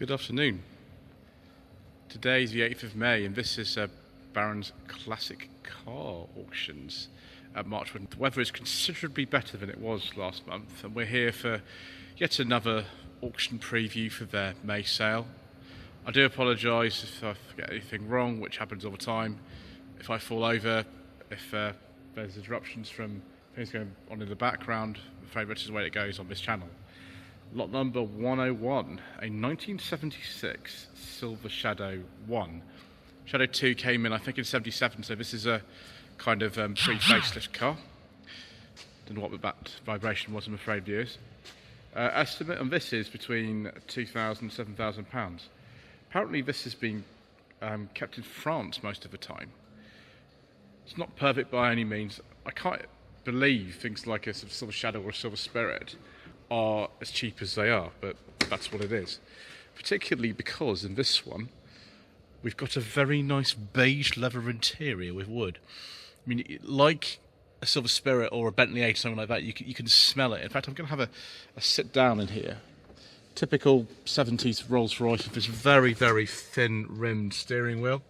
Good afternoon. Today's the 8th of May and this is Baron's Classic Car Auctions at Marchwood. The weather is considerably better than it was last month and we're here for yet another auction preview for their May sale. I do apologise if I get anything wrong, which happens all the time. If I fall over, if there's interruptions from things going on in the background, I'm afraid that's just the way it goes on this channel. Lot number 101, a 1976 Silver Shadow 1. Shadow 2 came in, I think, in 77, so this is a kind of pre-facelift car. Don't know what that vibration was, I'm afraid, viewers. Estimate on this is between £2,000 and £7,000. Apparently this has been kept in France most of the time. It's not perfect by any means. I can't believe things like a Silver Shadow or a Silver Spirit are as cheap as they are, but that's what it is. Particularly because in this one we've got a very nice beige leather interior with wood. I mean, like a Silver Spirit or a Bentley 8 or something like that, you can smell it. In fact, I'm going to have a sit down in here. Typical 70s Rolls Royce with this very, very thin rimmed steering wheel.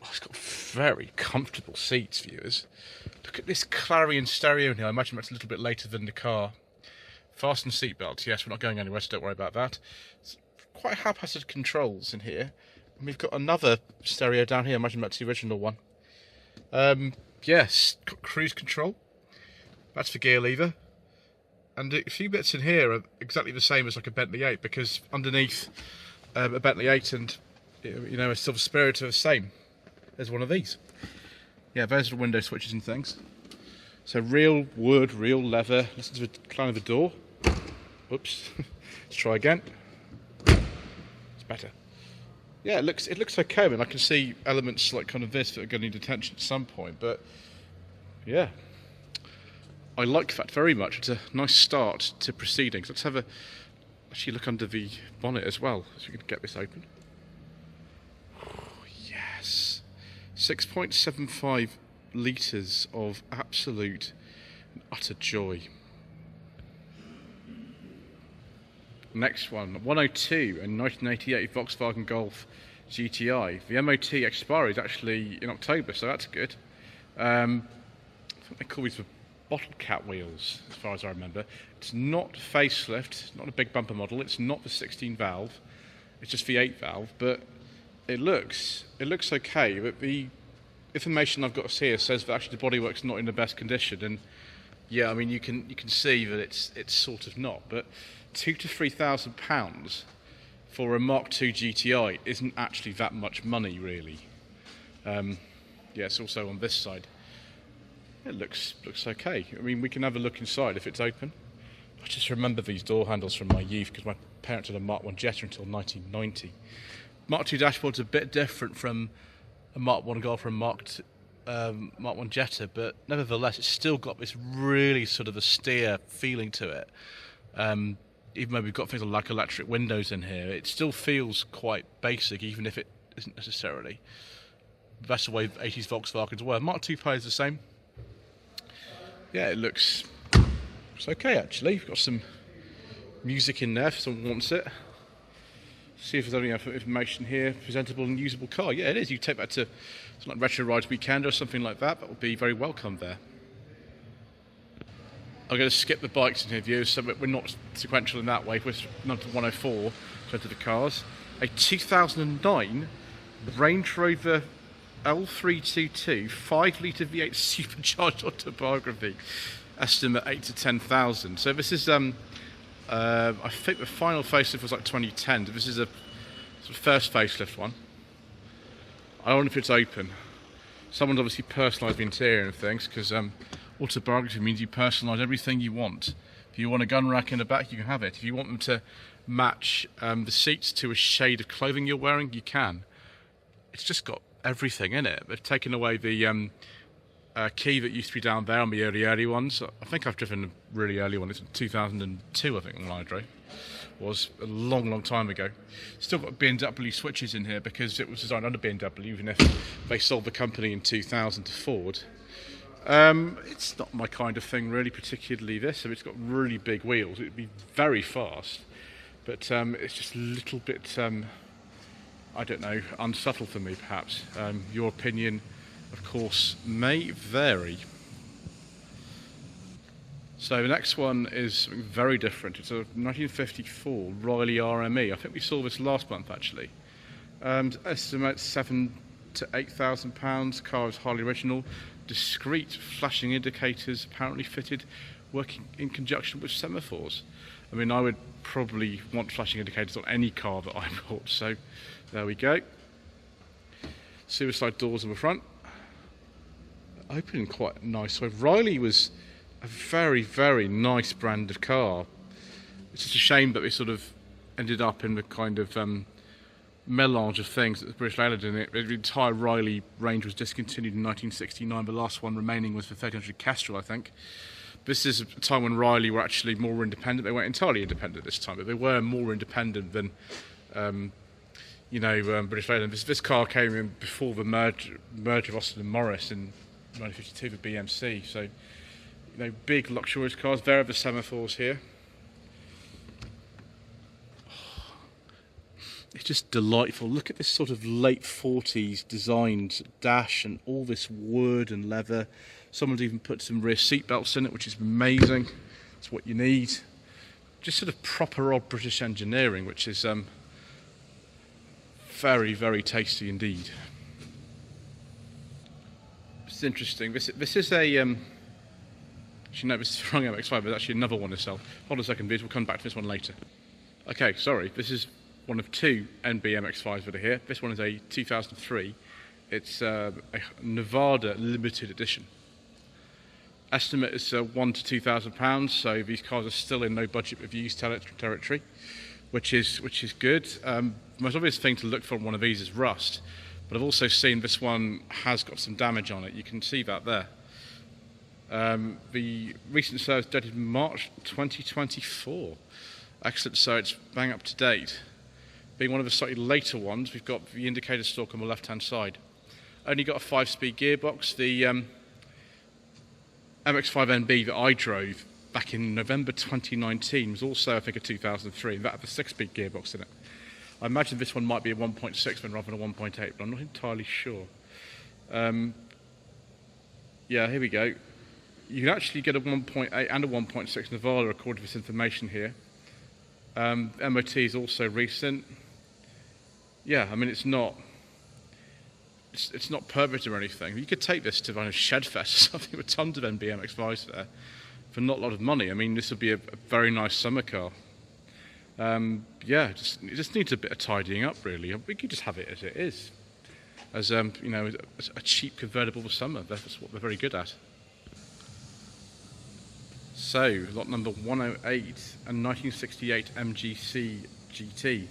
Oh, it's got very comfortable seats, viewers. Look at this Clarion stereo in here. I imagine that's a little bit later than the car. Fasten seatbelts, yes, we're not going anywhere, so don't worry about that. It's quite haphazard controls in here. And we've got another stereo down here, I imagine that's the original one. Yes, cruise control. That's the gear lever. And a few bits in here are exactly the same as like a Bentley 8, because underneath a Bentley 8 and a Silver Spirit are the same. There's one of these. Yeah, those are the window switches and things. So real wood, real leather. Listen to the clang of the door. Oops. Let's try again. It's better. Yeah, it looks okay. I mean, I can see elements like kind of this that are going to need attention at some point, but yeah, I like that very much. It's a nice start to proceedings. Let's have actually look under the bonnet as well, so we can get this open. Oh, yes, 6.75 litres of absolute and utter joy. Next one, 102, a 1988 Volkswagen Golf GTI. The MOT expiry is actually in October, so that's good. I think they call these the bottle cap wheels, as far as I remember. It's not facelift, not a big bumper model. It's not the 16 valve. It's just the 8 valve, but it looks okay. But the information I've got here says that actually the bodywork's not in the best condition, and yeah, I mean you can see that it's sort of not. But £2,000 to £3,000 for a Mark II GTI isn't actually that much money, really. Yeah, it's also on this side. It looks okay. I mean, we can have a look inside if it's open. I just remember these door handles from my youth because my parents had a Mark I Jetta until 1990. Mark II dashboard's a bit different from a Mark I Golf or a Mark I Jetta, but nevertheless, it's still got this really sort of austere feeling to it. Even though we've got things like electric windows in here, it still feels quite basic, even if it isn't necessarily. That's the way 80s Volkswagens were. Mark II plays the same. Yeah, it's okay actually. We've got some music in there if someone wants it. See if there's any information here. Presentable and usable car. Yeah, it is. You take that to something like Retro Rides Weekend or something like that. That would be very welcome there. I'm going to skip the bikes in here, viewers, so we're not sequential in that way. We're not to 104 to enter the cars. A 2009 Range Rover L322 5-litre V8 supercharged autobiography. Estimate 8 to 10,000. So this is, I think the final facelift was like 2010. This is a sort of first facelift one. I don't know if it's open. Someone's obviously personalised the interior and things, because autobiography means you personalise everything you want. If you want a gun rack in the back, you can have it. If you want them to match the seats to a shade of clothing you're wearing, you can. It's just got everything in it. They've taken away the key that used to be down there on the early ones. I think I've driven a really early one. It's 2002, I think, when I drove. Was a long time ago. Still got BMW switches in here because it was designed under BMW, even if they sold the company in 2000 to Ford. It's not my kind of thing really, particularly this. So it's got really big wheels. It'd be very fast. but it's just a little bit, I don't know, unsubtle for me perhaps. Your opinion, of course, may vary. So the next one is something very different. It's a 1954 Riley RME. I think we saw this last month actually. Estimate £7,000 to £8,000. Car is highly original. Discrete flashing indicators apparently fitted, working in conjunction with semaphores. I mean, I would probably want flashing indicators on any car that I bought, so there we go. Suicide doors on the front. Opening quite nice. So Riley was a very, very nice brand of car. It's just a shame that we sort of ended up in the kind of melange of things that the British Leyland in it. The entire Riley range was discontinued in 1969. The last one remaining was the 1300 Kestrel, I think. This is a time when Riley were actually more independent. They weren't entirely independent this time, but they were more independent than, British Leyland. This car came in before the merger of Austin and Morris in 1952 with BMC. So, big luxurious cars. There are the semaphores here. It's just delightful. Look at this sort of late 40s designed dash and all this wood and leather. Someone's even put some rear seat belts in it, which is amazing. It's what you need. Just sort of proper old British engineering, which is very, very tasty indeed. It's interesting. This is a actually no, this is the wrong MX-5. There's actually another one to sell. Hold on a second, please. We'll come back to this one later. Okay, sorry. This is one of two NB MX-5s that are here. This one is a 2003. It's a Nevada limited edition. Estimate is £1,000 to £2,000, so these cars are still in no budget reviews territory, which is good. The most obvious thing to look for on one of these is rust, but I've also seen this one has got some damage on it. You can see that there. The recent service dated March 2024. Excellent, so it's bang up to date. Being one of the slightly later ones, we've got the indicator stalk on the left-hand side. Only got a 5-speed gearbox. The MX-5NB that I drove back in November 2019 was also, I think, a 2003. That had the 6-speed gearbox in it. I imagine this one might be a 1.6 one rather than a 1.8, but I'm not entirely sure. Yeah, here we go. You can actually get a 1.8 and a 1.6 Nevada according to this information here. MOT is also recent. Yeah, I mean, it's not perfect or anything. You could take this to kind of Shedfest or something with tons of MX-5s there for not a lot of money. I mean, this would be a very nice summer car. Yeah, it just needs a bit of tidying up, really. We could just have it as it is, as a cheap convertible for summer. That's what they're very good at. So, lot number 108, a 1968 MGC GT,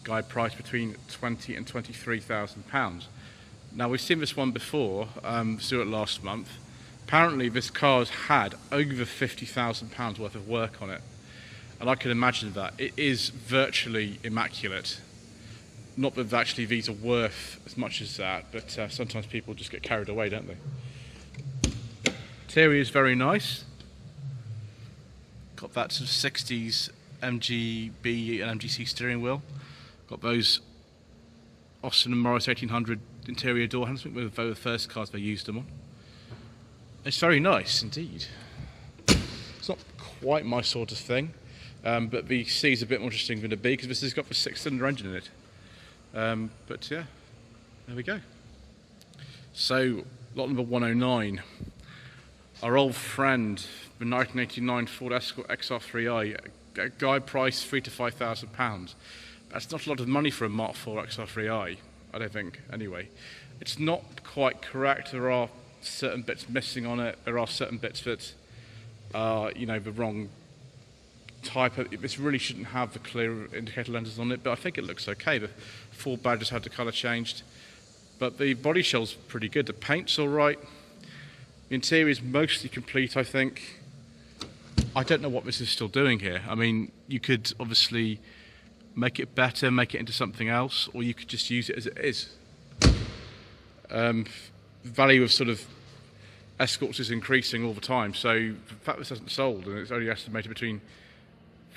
guide price between £20,000 and £23,000. Now, we've seen this one before, saw it last month. Apparently, this car's had over £50,000 worth of work on it, and I can imagine that. It is virtually immaculate. Not that actually these are worth as much as that, but sometimes people just get carried away, don't they? Interior is very nice. Got that sort of 60s MGB and MGC steering wheel. Got those Austin and Morris 1800 interior door handles. I think they were the first cars they used them on. It's very nice indeed. It's not quite my sort of thing, but the C is a bit more interesting than the B because this has got the 6-cylinder engine in it. But yeah, there we go. So, lot number 109. Our old friend, the 1989 Ford Escort XR3i, guide price £3,000 to £5,000. That's not a lot of money for a Mark IV XR3i, I don't think, anyway. It's not quite correct. There are certain bits missing on it. There are certain bits that are, the wrong type. This really shouldn't have the clear indicator lenses on it, but I think it looks okay. The Ford badge has had the colour changed, but the body shell's pretty good. The paint's all right. The interior is mostly complete, I think. I don't know what this is still doing here. I mean, you could obviously make it better, make it into something else, or you could just use it as it is. Value of sort of Escorts is increasing all the time, so the fact this hasn't sold and it's only estimated between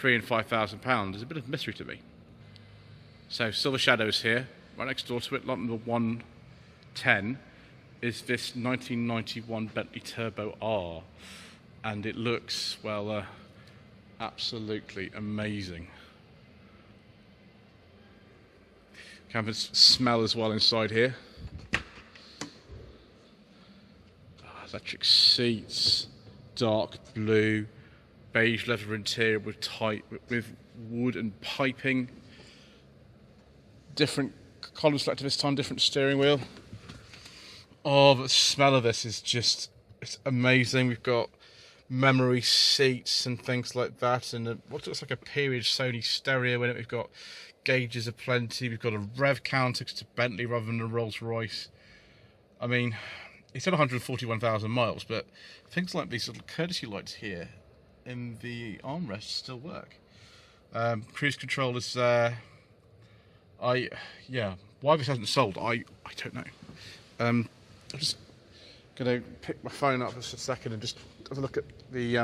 £3,000 and £5,000 is a bit of a mystery to me. So Silver Shadows here, right next door to it, lot number 110, is this 1991 Bentley Turbo R, and it looks, well, absolutely amazing. Can have a smell as well inside here. Electric seats, dark blue, beige leather interior with wood and piping. Different column selector this time, different steering wheel. Oh, but the smell of this is just, it's amazing. We've got memory seats and things like that, and what looks like a period Sony stereo in it. We've got gauges aplenty. We've got a rev counter to Bentley rather than a Rolls Royce. I mean, it's at 141,000 miles, but things like these little courtesy lights here in the armrests still work. Cruise control is there. Why this hasn't sold, I don't know. I'm just gonna pick my phone up for just a second and just have a look at the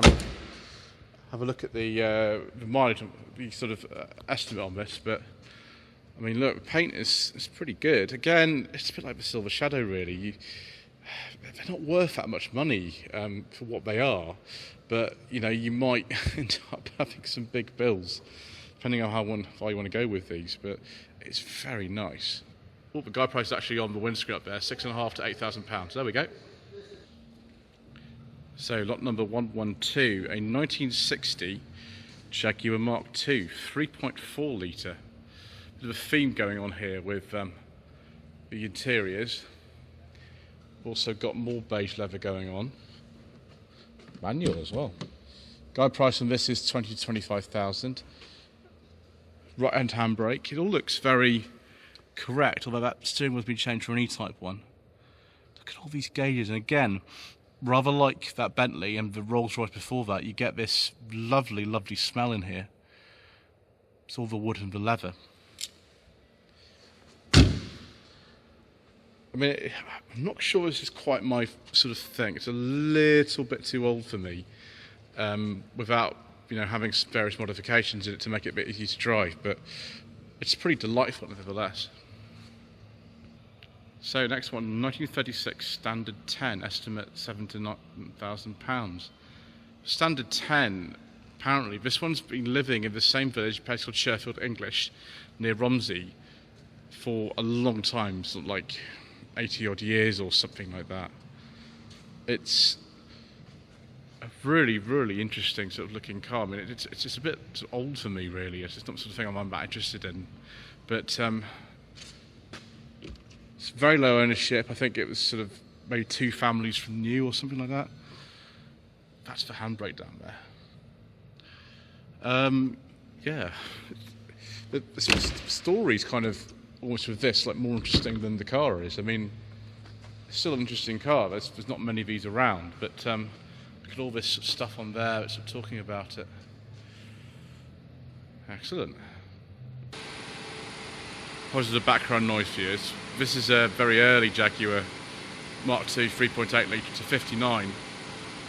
mileage, the sort of estimate on this. But I mean, look, the paint is pretty good. Again, it's a bit like the Silver Shadow, really. They're not worth that much money for what they are, but you know, you might end up having some big bills depending on how far you want to go with these. But it's very nice. Oh, the guide price is actually on the windscreen up there, £6,500 to £8,000. There we go. So lot number 112, a 1960 Jaguar Mark II, 3.4 litre. Bit of a theme going on here with the interiors. Also got more beige leather going on. Manual as well. Guide price on this is 20 to 25,000. Right hand handbrake. It all looks very correct, although that steering wheel's been changed for an E-Type one. Look at all these gauges, and again, rather like that Bentley and the Rolls Royce before that, you get this lovely, lovely smell in here. It's all the wood and the leather. I mean, I'm not sure this is quite my sort of thing. It's a little bit too old for me, without, you know, having various modifications in it to make it a bit easier to drive, but it's pretty delightful nevertheless. So next one, 1936 Standard 10, estimate £7,000 to £9,000. Standard 10, apparently, this one's been living in the same village, a place called Sherfield English, near Romsey, for a long time, sort of like 80 odd years or something like that. It's a really, really interesting sort of looking car. I mean, it's just a bit sort of old for me, really. It's just not the sort of thing I'm that interested in. But it's very low ownership. I think it was sort of maybe 2 families from new or something like that. That's the handbrake down there. Yeah, the story's kind of almost with this like more interesting than the car is. I mean, it's still an interesting car. There's not many of these around, but look at all this stuff on there. It's sort of talking about it. Excellent. Apologies for the background noise for you. This is a very early Jaguar Mark II 3.8 litre to 59.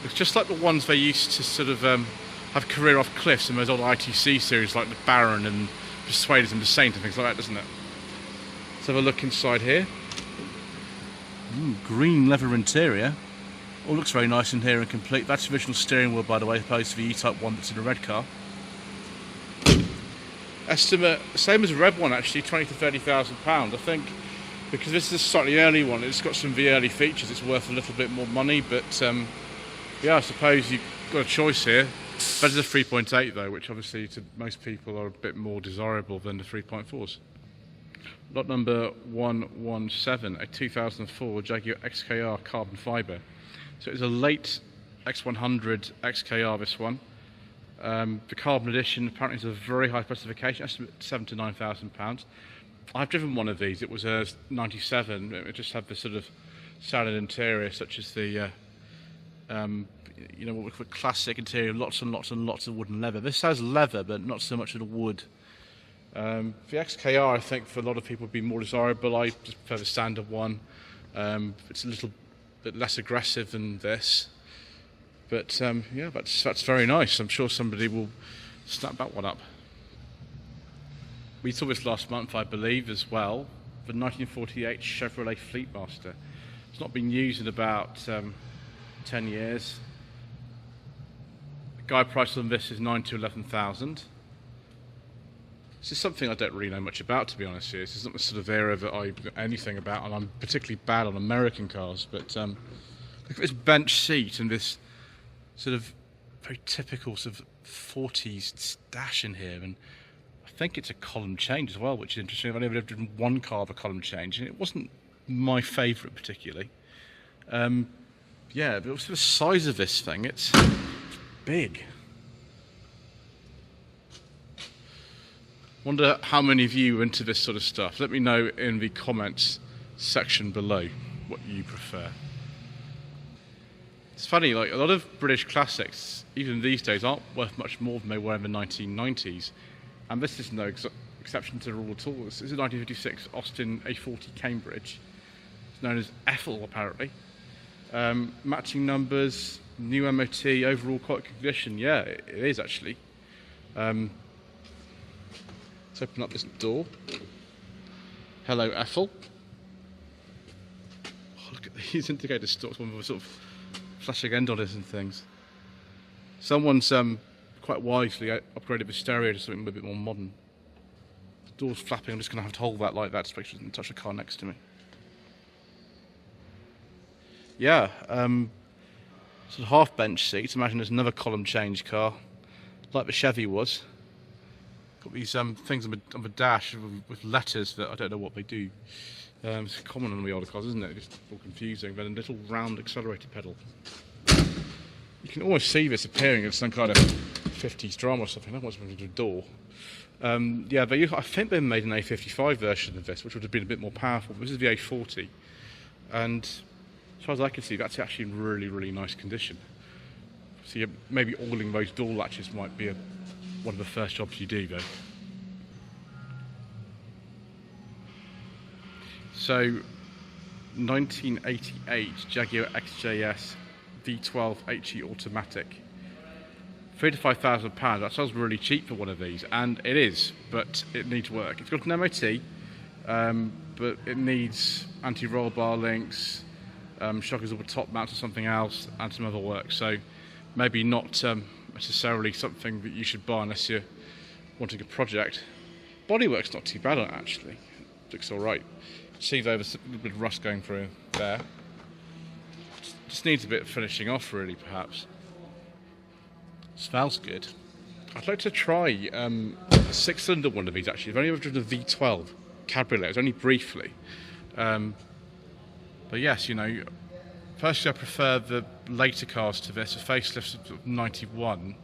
It's just like the ones they used to sort of have career off cliffs in those old ITC series, like the Baron and Persuaders and the Saint and things like that, doesn't it? Let's have a look inside here. Ooh, green leather interior. All looks very nice in here and complete. That's the original steering wheel, by the way, opposed to the E-Type one that's in a red car. Estimate, same as a red one actually, £20,000 to £30,000. I think because this is a slightly early one, it's got some of the early features, it's worth a little bit more money, but yeah, I suppose you've got a choice here. Better the 3.8 though, which obviously to most people are a bit more desirable than the 3.4s. Lot number 117, a 2004 Jaguar XKR carbon fibre. So it's a late X100 XKR, this one. The carbon edition apparently is a very high specification, estimate £7,000 to £9,000. I've driven one of these. It was a 97. It just had this sort of standard interior, such as the you know, what we call classic interior, lots and lots and lots of wood and leather. This has leather, but not so much of the wood. The XKR, I think, for a lot of people would be more desirable. I just prefer the standard one. It's a little bit less aggressive than this. But yeah, that's very nice. I'm sure somebody will Snap that one up. We saw this last month, I believe, as well. The 1948 Chevrolet Fleetmaster. It's not been used in about 10 years. The guide price on this is $9,000 to $11,000. This is something I don't really know much about, to be honest here. This is not the sort of area that I know anything about, and I'm particularly bad on American cars. But look at this bench seat and this sort of very typical sort of 40s dash in here, and I think it's a column change as well, which is interesting. I've only ever driven one car of a column change, and it wasn't my favourite particularly. Yeah, but also the size of this thing, it's big. Wonder how many of you are into this sort of stuff. Let me know in the comments section below what you prefer. It's funny, like a lot of British classics, even these days, aren't worth much more than they were in the 1990s. And this is no exception to the rule at all. This is a 1956 Austin A40 Cambridge. It's known as Ethel, apparently. Matching numbers, new MOT, overall quite good condition. Yeah, it is actually. Let's open up this door. Hello, Ethel. Oh, look at these indicator stalks, one with sort of flashing end on it and things. Someone's quite wisely upgraded the stereo to something a bit more modern. The door's flapping, I'm just going to have to hold that like that to make sure it doesn't touch the car next to me. Yeah, sort of half bench seats. Imagine there's another column change car, like the Chevy was. Got these things on the dash with letters that I don't know what they do. It's common on the older cars, isn't it? Just all confusing. Then a little round accelerator pedal. You can almost see this appearing in some kind of 50s drama or something. That was going to the door. Yeah, I think they made an A55 version of this, which would have been a bit more powerful. This is the A40, and as far as I can see, that's actually in really, really nice condition. So maybe oiling those door latches might be one of the first jobs you do, though. So, 1988 Jaguar XJS V12 HE automatic. £3,000 to £5,000. That sounds really cheap for one of these, and it is, but it needs work. It's got an MOT, but it needs anti-roll bar links, shock absorber top mounts or something else, and some other work. So maybe not necessarily something that you should buy unless you're wanting a project. Bodywork's not too bad on it actually. Looks all right. See there's a little bit of rust going through there. Just needs a bit of finishing off really, perhaps. Smells good. I'd like to try a 6-cylinder one of these actually. I've only ever driven a V12 cabriolet, it was only briefly. But yes, you know, personally I prefer the later cars to this. The facelifts of 91,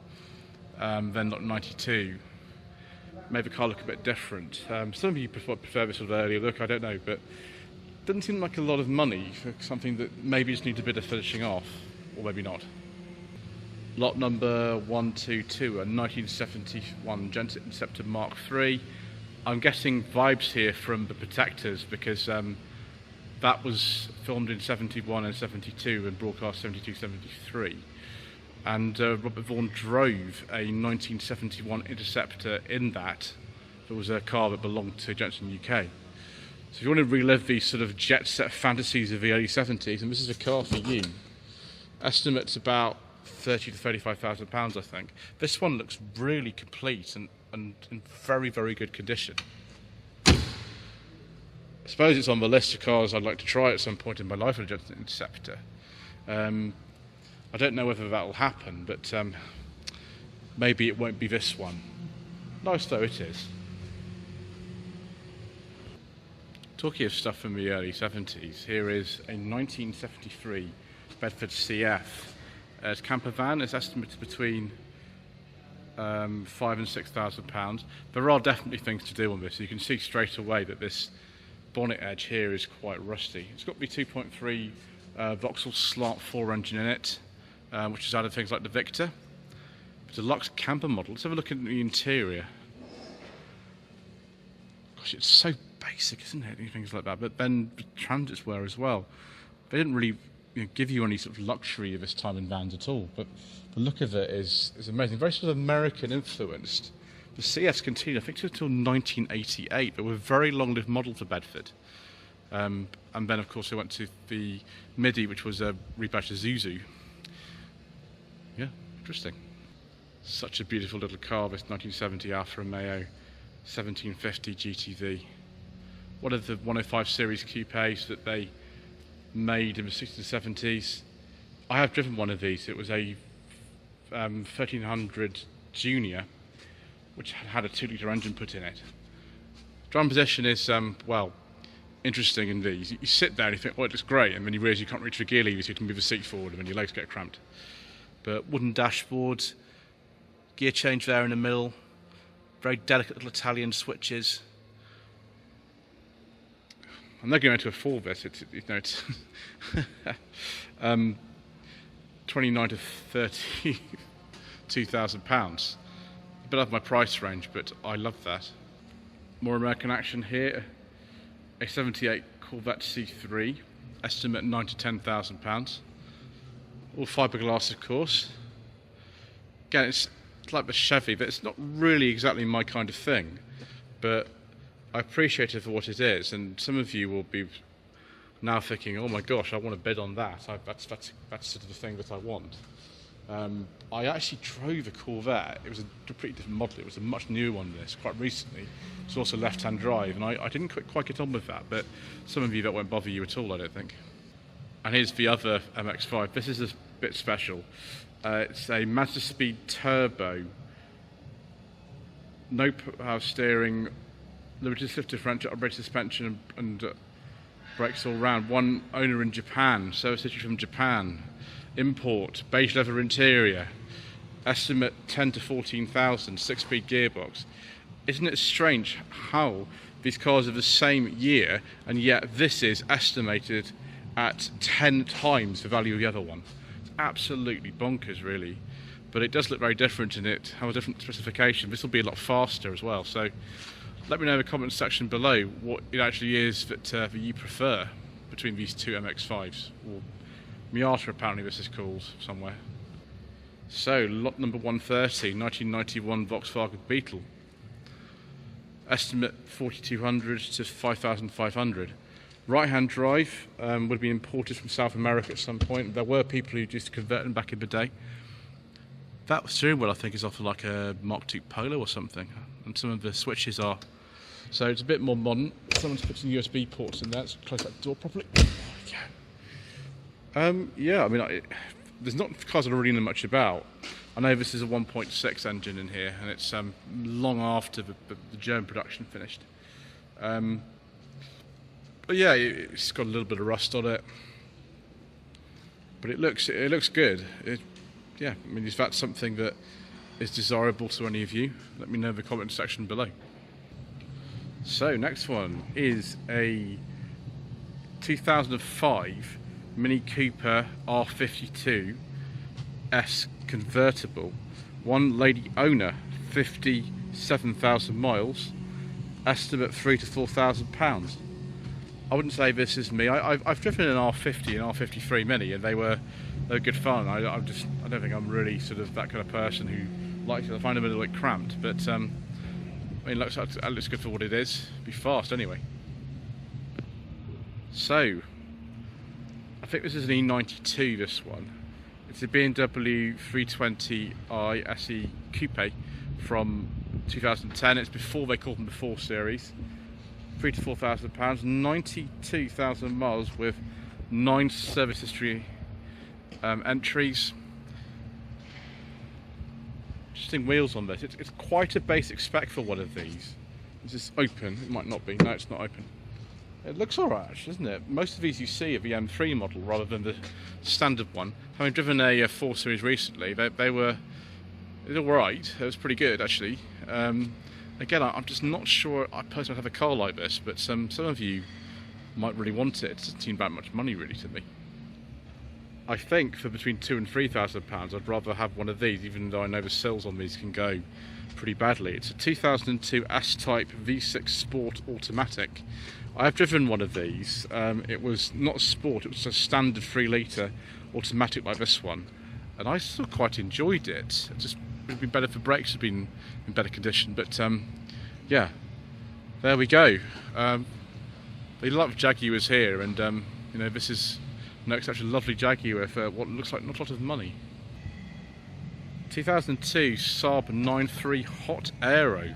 then not 92. Made the car look a bit different. Some of you prefer this sort of earlier look, I don't know, but it doesn't seem like a lot of money for something that maybe just needs a bit of finishing off, or maybe not. Lot number 122, a 1971 Gent Interceptor Mark III. I'm getting vibes here from the Protectors because that was filmed in 71 and 72 and broadcast 72, 73. And Robert Vaughan drove a 1971 Interceptor in that. It was a car that belonged to Jensen UK. So if you want to relive these sort of jet set fantasies of the early 70s, and this is a car for you. Estimates about £30,000 to £35,000, I think. This one looks really complete and in very, very good condition. I suppose it's on the list of cars I'd like to try at some point in my life, a Jensen Interceptor. I don't know whether that will happen, but maybe it won't be this one. Nice though it is. Talking of stuff from the early 70s, here is a 1973 Bedford CF. It's camper van. It's estimated between £5,000 and £6,000. There are definitely things to do on this. You can see straight away that this bonnet edge here is quite rusty. It's got the 2.3 Vauxhall Slant 4 engine in it, which has added things like the Victor. It's a Deluxe camper model. Let's have a look at the interior. Gosh, it's so basic, isn't it? Things like that. But then the transits were as well. They didn't really give you any sort of luxury of this time in vans at all. But the look of it is amazing. Very sort of American influenced. The CFs continued, I think, until 1988, but were a very long-lived model for Bedford. And then, of course, they went to the Midi, which was a rebadged Zuzu. Yeah, interesting. Such a beautiful little car, this 1970 Alfa Romeo 1750 GTV. One of the 105 series coupes that they made in the 60s and 70s. I have driven one of these. It was a 1300 Junior, which had a 2-litre engine put in it. Drum position is, well, interesting in these. You sit there and you think, oh, it looks great, and then you realise you can't reach the gear lever, so you can move the seat forward, and then your legs get cramped. But wooden dashboard, gear change there in the middle, very delicate little Italian switches. I'm not going into a full this. It's 29 to 32,000 pounds. A bit off my price range, but I love that. More American action here. A 78 Corvette C3, estimate 9 to 10,000 pounds. All fiberglass, of course. Again, it's like the Chevy, but it's not really exactly my kind of thing. But I appreciate it for what it is, and some of you will be now thinking, oh my gosh, I want to bid on that. That's sort of the thing that I want. I actually drove a Corvette. It was a completely different model. It was a much newer one than this, quite recently. It's also left-hand drive, and I didn't quite get on with that, but some of you, that won't bother you at all, I don't think. And here's the other MX-5. This is a bit special. It's a Mazda Speed Turbo. No power steering, limited slip differential, operated suspension, and brakes all round. One owner in Japan, service history from Japan. Import, beige leather interior. Estimate 10 to 14,000, 6-speed gearbox. Isn't it strange how these cars are the same year, and yet this is estimated at 10 times the value of the other one? It's absolutely bonkers, really. But it does look very different, and it has a different specification. This will be a lot faster as well. So let me know in the comments section below what it actually is that you prefer between these two MX-5s. Or Miata, apparently this is called somewhere. So, lot number 130, 1991 Volkswagen Beetle. Estimate 4,200 to 5,500. Right-hand drive, would have been imported from South America at some point. There were people who used to convert them back in the day. That steering wheel, I think, is off of like a Mark II Polo or something. And some of the switches are. So it's a bit more modern. Someone's put some USB ports in there. Let's close that door properly. Yeah, I mean, there's not cars that I really know much about. I know this is a 1.6 engine in here, and it's long after the German production finished. But yeah, it's got a little bit of rust on it, but it looks good. Yeah, I mean, is that something that is desirable to any of you? Let me know in the comment section below. So next one is a 2005 Mini Cooper R52 S convertible. One lady owner, 57,000 miles. Estimate 3,000 to 4,000 pounds. I wouldn't say this is me. I've driven an R50 and R53 Mini, and they were good fun. I don't think I'm really sort of that kind of person who likes it. I find them a little bit cramped, but I mean, it looks good for what it is. Be fast anyway. So, I think this is an E92. This one. It's a BMW 320i SE Coupe from 2010. It's before they called them the 4 Series. 3,000 to 4,000 pounds, 92,000 miles with 9 service history entries. Interesting wheels on this. It's quite a basic spec for one of these. Is this open? It might not be. No, it's not open. It looks alright, actually, doesn't it? Most of these you see are the M3 model rather than the standard one. Having driven a 4 Series recently, they were alright. It was pretty good, actually. Again, I'm just not sure I personally have a car like this, but some of you might really want it. It doesn't seem that much money, really, to me. I think for between £2,000 and £3,000 I'd rather have one of these, even though I know the sills on these can go pretty badly. It's a 2002 S-Type V6 Sport Automatic. I have driven one of these. It was not Sport, it was a standard 3 litre automatic like this one, and I still quite enjoyed it. It just would have been better for brakes, to have been in better condition, but yeah, there we go. They love Jaguars here, and you know, this is no exception. Lovely Jaguar for what looks like not a lot of money. 2002 Saab 9.3 Hot Aero,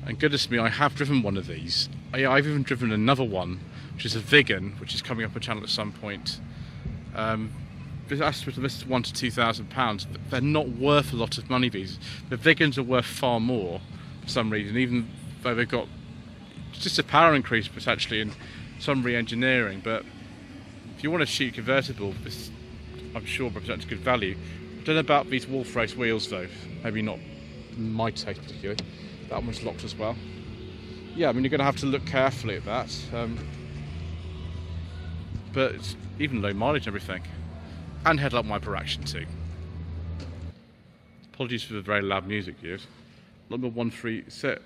and goodness me, I have driven one of these. I've even driven another one, which is a Vigan, which is coming up on channel at some point. This is £1,000 to £2,000. They're not worth a lot of money. These, the Vigans are worth far more for some reason, even though they've got just a power increase potentially and some re-engineering. But if you want a cheap convertible, this I'm sure represents good value. I don't know about these wolf race wheels though. Maybe not my taste particularly. That one's locked as well. Yeah, I mean, you're going to have to look carefully at that. But it's even low mileage and everything. And headlight wiper action too. Apologies for the very loud music used. Number 136.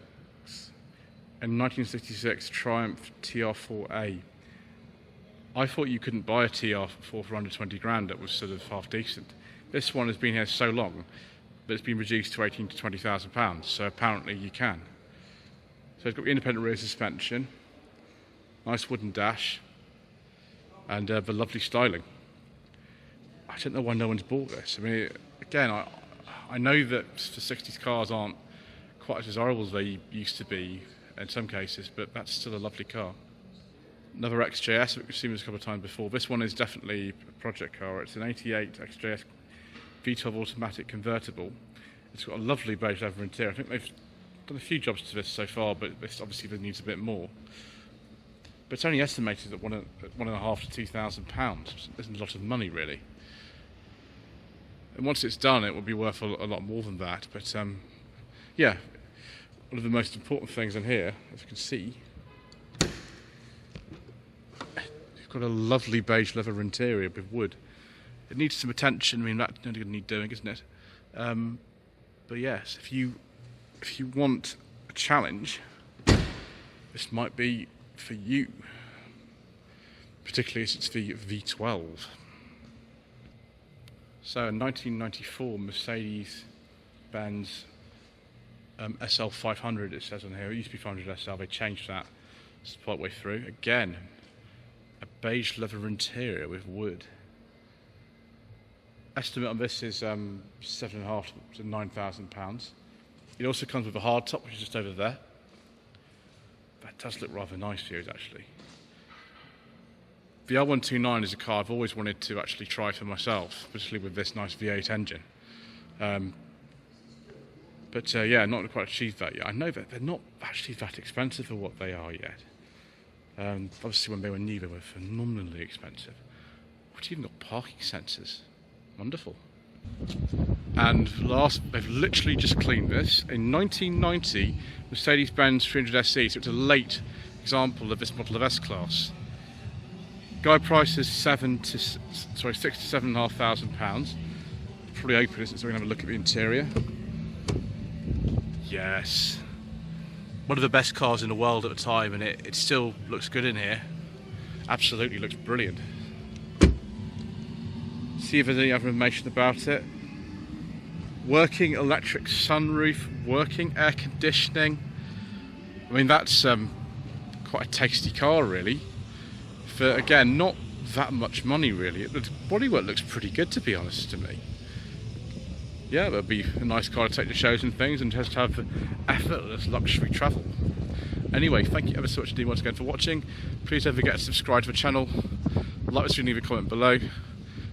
A 1966 Triumph TR4A. I thought you couldn't buy a TR4 for under 20 grand that was sort of half decent. This one has been here so long, but it's been reduced to £18,000 to £20,000, so apparently you can. So it's got independent rear suspension, nice wooden dash, and the lovely styling. I don't know why no one's bought this. I mean, again, I know that the 60s cars aren't quite as desirable as they used to be in some cases, but that's still a lovely car. Another XJS, we've seen this a couple of times before. This one is definitely a project car. It's an 88 XJS V12 automatic convertible. It's got a lovely beige leather interior. I think they've done a few jobs to this so far, but this obviously needs a bit more. But it's only estimated at £1,500 to £2,000. It isn't a lot of money really. And once it's done, it will be worth a lot more than that. But yeah, one of the most important things in here, as you can see, you've got a lovely beige leather interior with wood. It needs some attention. I mean, that's only going to need doing, isn't it? But yes, if you want a challenge, this might be for you, particularly as it's the V12. So, a 1994 Mercedes-Benz SL 500, it says on here. It used to be 500 SL, they changed that part way through. Again, a beige leather interior with wood. Estimate on this is £7,500 to £9,000. It also comes with a hard top, which is just over there. That does look rather nice for you, actually. The L129 is a car I've always wanted to actually try for myself, especially with this nice V8 engine. But yeah, not quite achieved that yet. I know that they're not actually that expensive for what they are yet. Obviously when they were new, they were phenomenally expensive. We've even got parking sensors. Wonderful. And last, they've literally just cleaned this. In 1990, Mercedes-Benz 300 SE, so it's a late example of this model of S-Class. Guide price is £6,000 to £7,500. Probably open it, so we're going to have a look at the interior. Yes. One of the best cars in the world at the time, and it still looks good in here. Absolutely looks brilliant. See if there's any other information about it. Working electric sunroof, working air conditioning. I mean, that's quite a tasty car really. For, again, not that much money really. The bodywork looks pretty good, to be honest, to me. Yeah, that'd be a nice car to take to shows and things and just have effortless luxury travel. Anyway, thank you ever so much indeed once again for watching. Please don't forget to subscribe to the channel, like this video, leave a comment below,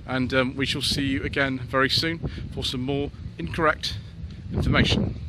and we shall see you again very soon for some more incorrect information.